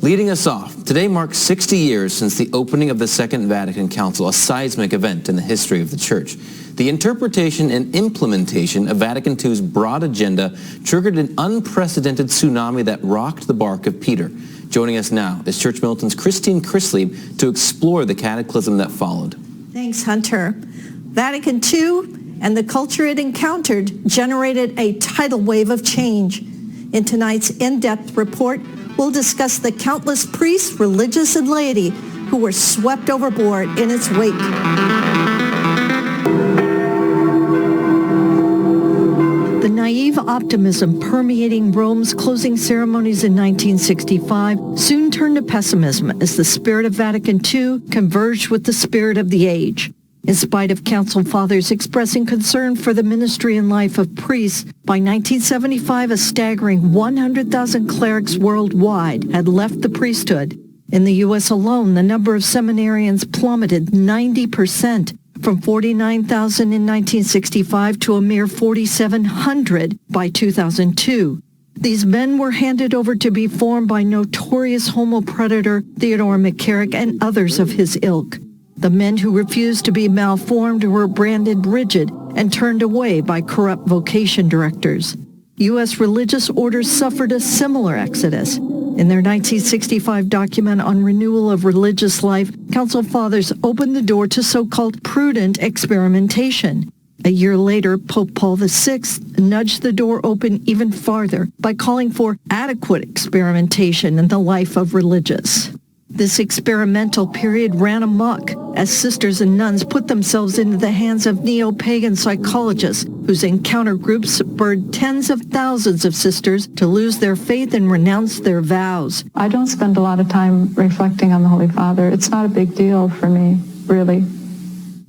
Leading us off, today marks 60 years since the opening of the Second Vatican Council, a seismic event in the history of the Church. The interpretation and implementation of Vatican II's broad agenda triggered an unprecedented tsunami that rocked the bark of Peter. Joining us now is Church Militan's Christine Chrislieb to explore the cataclysm that followed. Thanks, Hunter. Vatican II and the culture it encountered generated a tidal wave of change. In tonight's in-depth report, we'll discuss the countless priests, religious, and laity who were swept overboard in its wake. The naive optimism permeating Rome's closing ceremonies in 1965 soon turned to pessimism as the spirit of Vatican II converged with the spirit of the age. In spite of Council Fathers expressing concern for the ministry and life of priests, by 1975 a staggering 100,000 clerics worldwide had left the priesthood. In the U.S. alone, the number of seminarians plummeted 90%, from 49,000 in 1965 to a mere 4,700 by 2002. These men were handed over to be formed by notorious homo predator Theodore McCarrick and others of his ilk. The men who refused to be malformed were branded rigid and turned away by corrupt vocation directors. U.S. religious orders suffered a similar exodus. In their 1965 document on renewal of religious life, Council Fathers opened the door to so-called prudent experimentation. A year later, Pope Paul VI nudged the door open even farther by calling for adequate experimentation in the life of religious. This experimental period ran amok as sisters and nuns put themselves into the hands of neo-pagan psychologists whose encounter groups spurred tens of thousands of sisters to lose their faith and renounce their vows. I don't spend a lot of time reflecting on the Holy Father. It's not a big deal for me, really.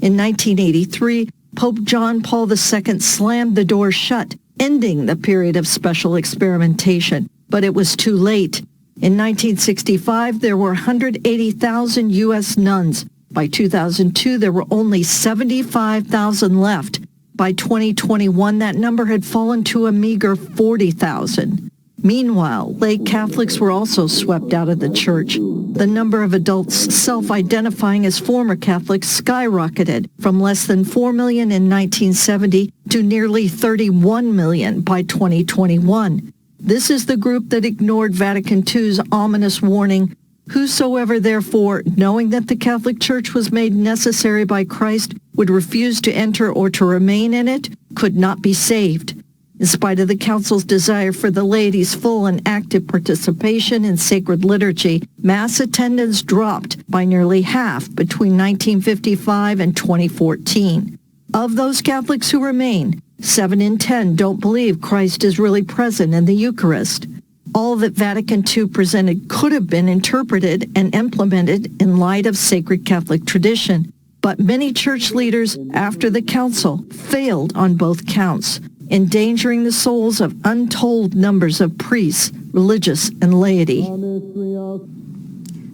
In 1983, Pope John Paul II slammed the door shut, ending the period of special experimentation. But it was too late. In 1965, there were 180,000 U.S. nuns. By 2002, there were only 75,000 left. By 2021, that number had fallen to a meager 40,000. Meanwhile, lay Catholics were also swept out of the Church. The number of adults self-identifying as former Catholics skyrocketed from less than 4 million in 1970 to nearly 31 million by 2021. This is the group that ignored Vatican II's ominous warning, "Whosoever therefore, knowing that the Catholic Church was made necessary by Christ, would refuse to enter or to remain in it, could not be saved." In spite of the Council's desire for the laity's full and active participation in sacred liturgy, Mass attendance dropped by nearly half between 1955 and 2014. Of those Catholics who remain, 7 in 10 don't believe Christ is really present in the Eucharist. All that Vatican II presented could have been interpreted and implemented in light of sacred Catholic tradition. But many church leaders after the Council failed on both counts, endangering the souls of untold numbers of priests, religious, and laity.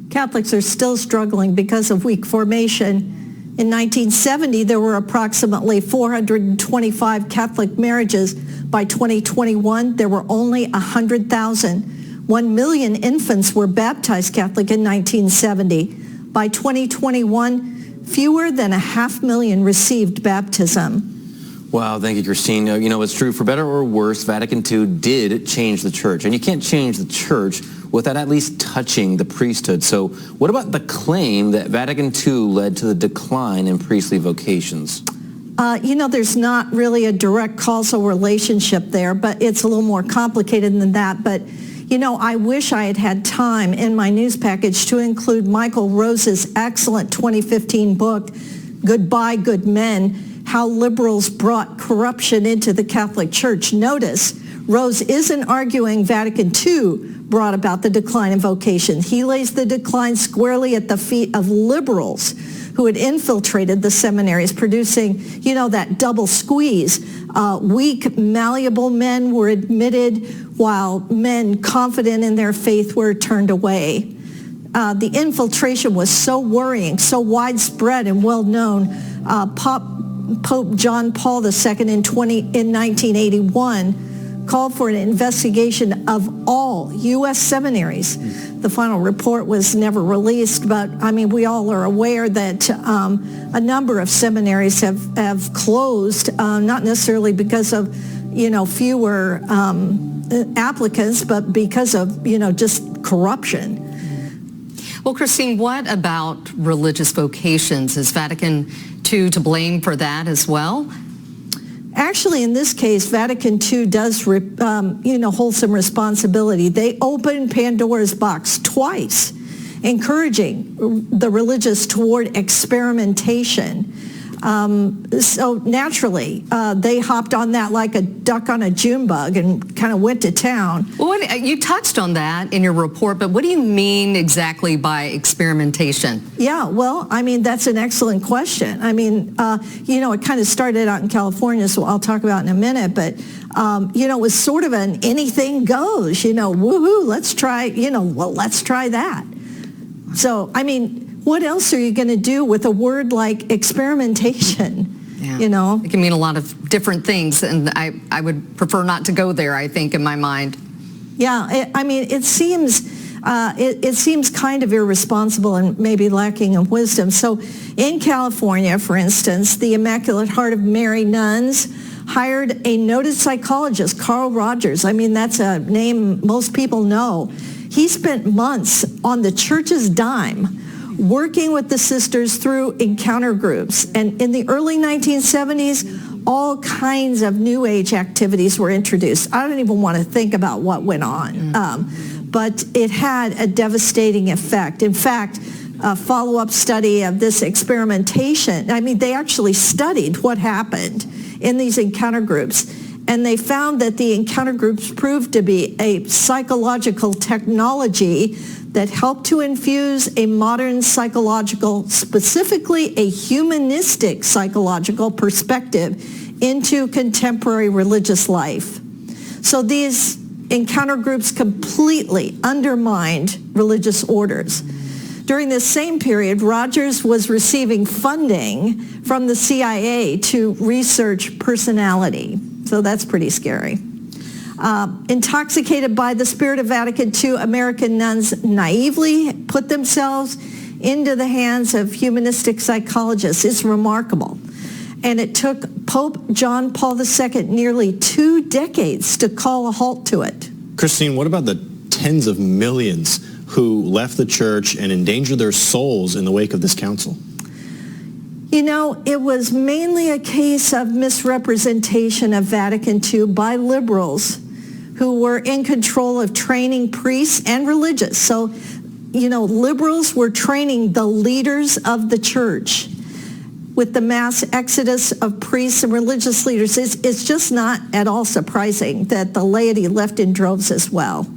Catholics are still struggling because of weak formation. In 1970, there were approximately 425 Catholic marriages. By 2021, there were only 100,000. 1 million infants were baptized Catholic in 1970. By 2021, fewer than 500,000 received baptism. Wow, thank you, Christine. You know, it's true. For better or worse, Vatican II did change the Church. And you can't change the Church without at least touching the priesthood. So what about the claim that Vatican II led to the decline in priestly vocations? There's not really a direct causal relationship there, but it's a little more complicated than that. But, I wish I had had time in my news package to include Michael Rose's excellent 2015 book, Goodbye, Good Men, How Liberals Brought Corruption into the Catholic Church. Notice, Rose isn't arguing Vatican II brought about the decline in vocation. He lays the decline squarely at the feet of liberals who had infiltrated the seminaries, producing, that double squeeze. Weak, malleable men were admitted, while men confident in their faith were turned away. The infiltration was so worrying, so widespread and well known. Pope John Paul II in 1981 called for an investigation of all U.S. seminaries. The final report was never released, but I mean, we all are aware that a number of seminaries have closed, not necessarily because of, fewer applicants, but because of, just corruption. Well, Christine, what about religious vocations? Is Vatican II to blame for that as well? Actually, in this case, Vatican II does, hold some responsibility. They opened Pandora's box twice, encouraging the religious toward experimentation. So naturally, they hopped on that like a duck on a June bug and kind of went to town. Well, you touched on that in your report, but what do you mean exactly by experimentation? Yeah, well, I mean, that's an excellent question. I mean, it kind of started out in California, so I'll talk about it in a minute, but, it was sort of an anything goes, woohoo, let's try, let's try that. So, I mean, what else are you going to do with a word like experimentation? Yeah. It can mean a lot of different things, and I would prefer not to go there, I think, in my mind. Yeah, it seems kind of irresponsible and maybe lacking in wisdom. So in California, for instance, the Immaculate Heart of Mary nuns hired a noted psychologist, Carl Rogers. I mean, that's a name most people know. He spent months on the church's dime working with the sisters through encounter groups. And in the early 1970s, all kinds of New Age activities were introduced. I don't even want to think about what went on. But it had a devastating effect. In fact, a follow-up study of this experimentation, I mean, they actually studied what happened in these encounter groups. And they found that the encounter groups proved to be a psychological technology that helped to infuse a modern psychological, specifically a humanistic psychological perspective into contemporary religious life. So these encounter groups completely undermined religious orders. During this same period, Rogers was receiving funding from the CIA to research personality. So that's pretty scary. Intoxicated by the spirit of Vatican II, American nuns naively put themselves into the hands of humanistic psychologists. It's remarkable. And it took Pope John Paul II nearly 2 decades to call a halt to it. Christine, what about the tens of millions who left the church and endangered their souls in the wake of this council? It was mainly a case of misrepresentation of Vatican II by liberals who were in control of training priests and religious. So, liberals were training the leaders of the church. With the mass exodus of priests and religious leaders, it's just not at all surprising that the laity left in droves as well.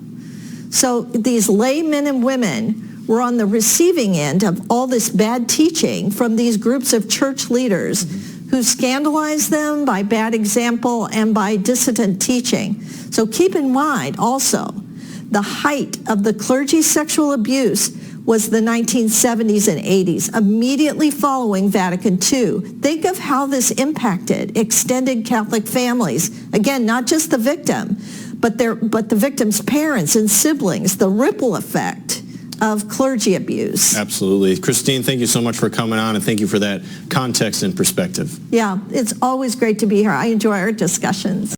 So these laymen and women were on the receiving end of all this bad teaching from these groups of church leaders who scandalized them by bad example and by dissident teaching. So keep in mind also, the height of the clergy sexual abuse was the 1970s and 80s, immediately following Vatican II. Think of how this impacted extended Catholic families. Again, not just the victim, but the victim's parents and siblings, the ripple effect of clergy abuse. Absolutely. Christine, thank you so much for coming on, and thank you for that context and perspective. Yeah, it's always great to be here. I enjoy our discussions.